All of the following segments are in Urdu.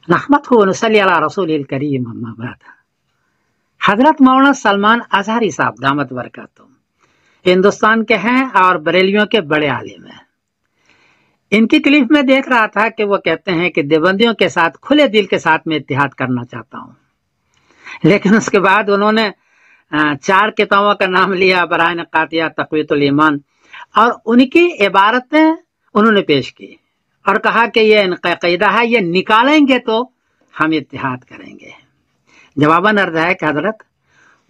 نحمده ونصلي على رسوله الكريم اما بعد. حضرت مولانا سلمان اظہری صاحب دامت برکاتہ ہندوستان کے ہیں اور بریلیوں کے بڑے عالم ہیں. ان کی کلپ میں دیکھ رہا تھا کہ وہ کہتے ہیں کہ دیوبندیوں کے ساتھ کھلے دل کے ساتھ میں اتحاد کرنا چاہتا ہوں، لیکن اس کے بعد انہوں نے 4 کتابوں کا نام لیا، برائن قاطعہ، تقویت الایمان، اور ان کی عبارتیں انہوں نے پیش کی اور کہا کہ یہ ان کا عقیدہ ہے، یہ نکالیں گے تو ہم اتحاد کریں گے. جواباً عرض ہے کہ حضرت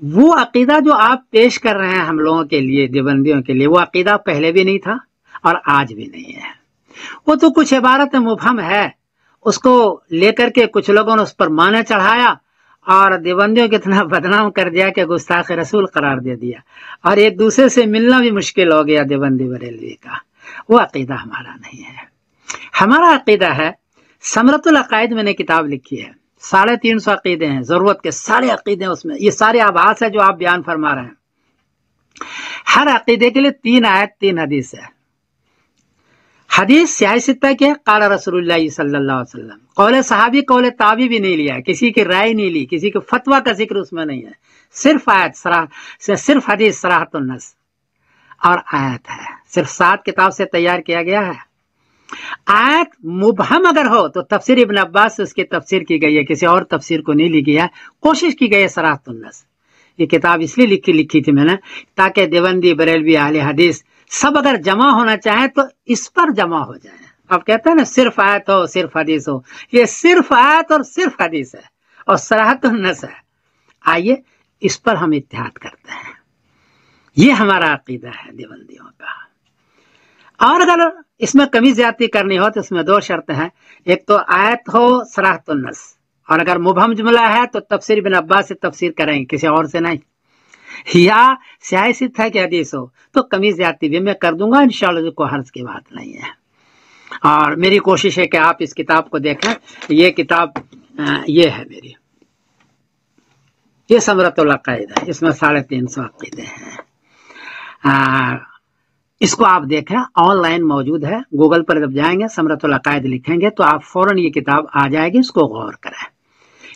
وہ عقیدہ جو آپ پیش کر رہے ہیں ہم لوگوں کے لیے، دیوبندیوں کے لیے، وہ عقیدہ پہلے بھی نہیں تھا اور آج بھی نہیں ہے. وہ تو کچھ عبارت مبہم ہے، اس کو لے کر کے کچھ لوگوں نے اس پر معنی چڑھایا اور دیوبندیوں کو اتنا بدنام کر دیا کہ گستاخ رسول قرار دے دیا، اور ایک دوسرے سے ملنا بھی مشکل ہو گیا دیوبندی بریلوی کا. وہ عقیدہ ہمارا نہیں ہے. ہمارا عقیدہ ہے، ثمرۃ العقائد میں نے کتاب لکھی ہے، 350 عقیدے ہیں، ضرورت کے سارے عقیدے ہیں اس میں. یہ سارے آبھاس ہے جو آپ بیان فرما رہے ہیں. ہر عقیدے کے لیے 3 آیت 3 حدیث ہے. حدیث سیاہ ستہ کے قال رسول اللہ صلی اللہ علیہ وسلم، قول صحابی قول تابعی بھی نہیں لیا، کسی کی رائے نہیں لی، کسی کے فتویٰ کا ذکر اس میں نہیں ہے. صرف آیت صرف حدیث صراحۃ النص اور آیت ہے. صرف 7 کتاب سے تیار کیا گیا ہے. آیت مبہم اگر ہو تو تفسیر ابن عباس سے اس کی تفسیر کی گئی ہے، کسی اور تفسیر کو نہیں لکھی ہے. کوشش کی گئی ہے صراحۃ النص. یہ کتاب اس لیے لکھی تھی میں نے تاکہ دیوبندی بریلوی اہل حدیث سب اگر جمع ہونا چاہیں تو اس پر جمع ہو جائیں. آپ کہتے ہیں نا صرف آیت ہو صرف حدیث ہو، یہ صرف آیت اور صرف حدیث ہے اور صراحۃ النص ہے. آئیے اس پر ہم اتحاد کرتے ہیں. یہ ہمارا عقیدہ ہے دیوبندیوں کا. اور اگر اس میں کمی زیادتی کرنی ہو تو اس میں 2 شرطیں ہیں. ایک تو آیت ہو صراحۃ النص، اور اگر مبہم جملہ ہے تو تفسیر ابن عباس سے تفسیر کریں گے، کسی اور سے نہیں. یا سیاہ ستہ کی حدیث ہو تو کمی زیادتی بھی میں کر دوں گا انشاءاللہ، کوئی حرج کی بات نہیں ہے. اور میری کوشش ہے کہ آپ اس کتاب کو دیکھیں. یہ کتاب یہ ہے میری، یہ ثمرۃ العقائد ہے. اس میں 350 عقیدے ہیں. اس کو آپ دیکھیں، آن لائن موجود ہے. گوگل پر جب جائیں گے ثمرۃ العقائد لکھیں گے تو آپ فوراً یہ کتاب آ جائے گی. اس کو غور کریں.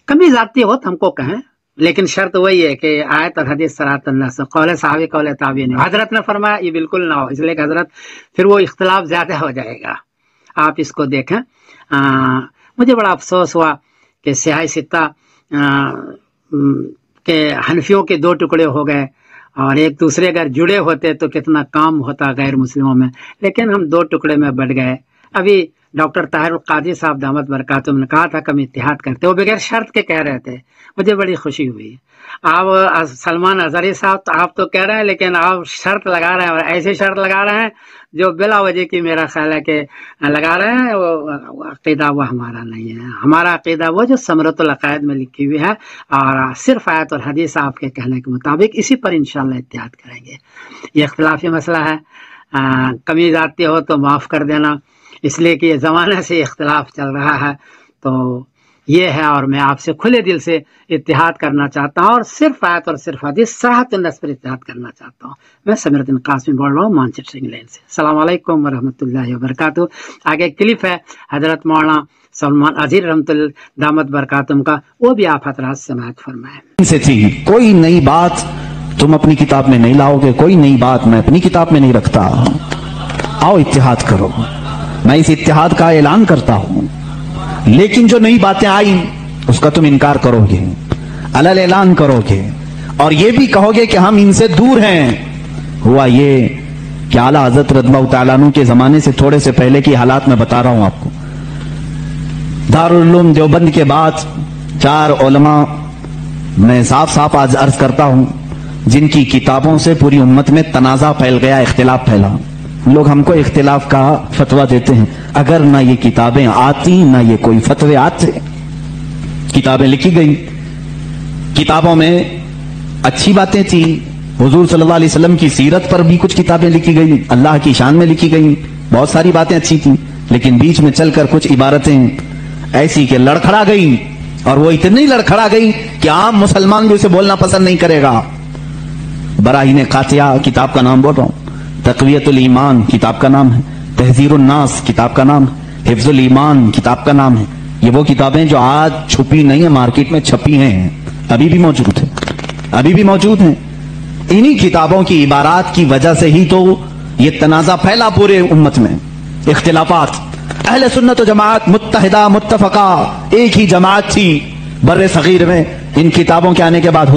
کمی زیادتی ہو تو ہم کو کہیں، لیکن شرط وہی ہے کہ آیت اور حدیث صراحۃ النص، قول صحابی قول تابعی نہیں. حضرت نے فرمایا یہ بالکل نہ ہو، اس لیے کہ حضرت پھر وہ اختلاف زیادہ ہو جائے گا. آپ اس کو دیکھیں. مجھے بڑا افسوس ہوا کہ سیاہ ستہ کہ حنفیوں کے 2 ٹکڑے ہو گئے، اور ایک دوسرے اگر جڑے ہوتے تو کتنا کام ہوتا غیر مسلموں میں، لیکن ہم 2 ٹکڑے میں بٹ گئے. ابھی ڈاکٹر طاہر القادری صاحب دامت برکاتہم نے کہا تھا کہ ہم اتحاد کرتے، وہ بغیر شرط کے کہہ رہے تھے. مجھے بڑی خوشی ہوئی. آپ سلمان اظہری صاحب تو آپ تو کہہ رہے ہیں، لیکن آپ شرط لگا رہے ہیں، اور ایسے شرط لگا رہے ہیں جو بلا وجہ کی میرا خیال ہے کہ لگا رہے ہیں. وہ عقیدہ وہ ہمارا نہیں ہے. ہمارا عقیدہ وہ جو ثمرۃ العقائد میں لکھی ہوئی ہے، اور صرف آیت اور حدیث آپ کے کہنے کے مطابق، اسی پر انشاءاللہ اتحاد کریں گے. یہ اختلافی مسئلہ ہے. کمی زیادتی ہو تو معاف کر دینا، اس لیے کہ یہ زمانے سے اختلاف چل رہا ہے. تو یہ ہے، اور میں آپ سے کھلے دل سے اتحاد کرنا چاہتا ہوں، اور صرف آیت اور صرف حدیث صراحۃ النص پر اتحاد کرنا چاہتا ہوں. میں سمیر الدین قاسمی بول رہا ہوں مانچسٹر انگلینڈ سے. السلام علیکم ورحمۃ اللہ وبرکاتہ. آگے کلپ ہے حضرت مولانا سلمان اظہری رحمۃ اللہ دامت برکاتہم کا، وہ بھی آپ حضرات سماعت فرمائیں. سے تھی کوئی نئی بات تم اپنی کتاب میں نہیں لاؤ گے، کوئی نئی بات میں اپنی کتاب میں نہیں رکھتا. آؤ اتحاد کرو. میں اس اتحاد کا اعلان کرتا ہوں، لیکن جو نئی باتیں آئیں اس کا تم انکار کرو گے، علل اعلان کرو گے، اور یہ بھی کہو گے کہ ہم ان سے دور ہیں. ہوا یہ کہ اعلیٰ حضرت رضی اللہ تعالیٰ عنہ کے زمانے سے تھوڑے سے پہلے کی حالات میں بتا رہا ہوں آپ کو. دارالعلوم دیوبند کے بعد 4 علماء میں صاف آج عرض کرتا ہوں جن کی کتابوں سے پوری امت میں تنازع پھیل گیا، اختلاف پھیلا. لوگ ہم کو اختلاف کا فتویٰ دیتے ہیں. اگر نہ یہ کتابیں آتی نہ یہ کوئی فتوے آتے. کتابیں لکھی گئی، کتابوں میں اچھی باتیں تھی. حضور صلی اللہ علیہ وسلم کی سیرت پر بھی کچھ کتابیں لکھی گئی، اللہ کی شان میں لکھی گئی، بہت ساری باتیں اچھی تھیں. لیکن بیچ میں چل کر کچھ عبارتیں ایسی کہ لڑکھڑا گئی، اور وہ اتنی لڑکھڑا گئی کہ عام مسلمان بھی اسے بولنا پسند نہیں کرے گا. براہین قاطعہ کتاب کا نام بول رہا ہوں، تقویت الایمان کتاب کا نام ہے، تحذیر الناس کتاب کا نام ہے، حفظ الایمان کتاب کا نام ہے. یہ وہ کتابیں جو آج چھپی نہیں ہیں، مارکیٹ میں چھپی ہیں، ابھی بھی موجود ہیں، ابھی بھی موجود ہیں۔ انہی کتابوں کی عبارات کی وجہ سے ہی تو یہ تنازع پھیلا پورے امت میں، اختلافات۔ اہل سنت و جماعت متحدہ متفقہ ایک ہی جماعت تھی بر صغیر میں، ان کتابوں کے آنے کے بعد